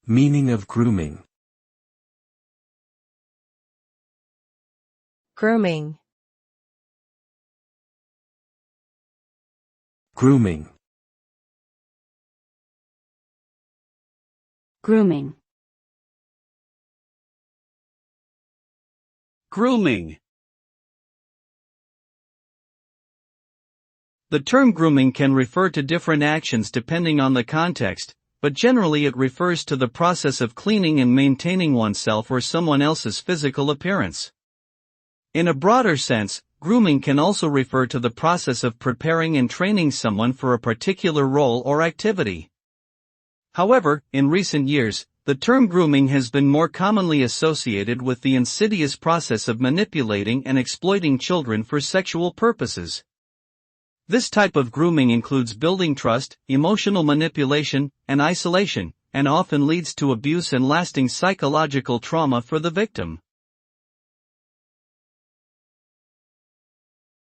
Meaning of grooming. Grooming. Grooming. Grooming. Grooming. The term grooming can refer to different actions depending on the context, but generally it refers to the process of cleaning and maintaining oneself or someone else's physical appearance. In a broader sense, grooming can also refer to the process of preparing and training someone for a particular role or activity. However, in recent years, the term grooming has been more commonly associated with the insidious process of manipulating and exploiting children for sexual purposes. This type of grooming includes building trust, emotional manipulation, and isolation, and often leads to abuse and lasting psychological trauma for the victim.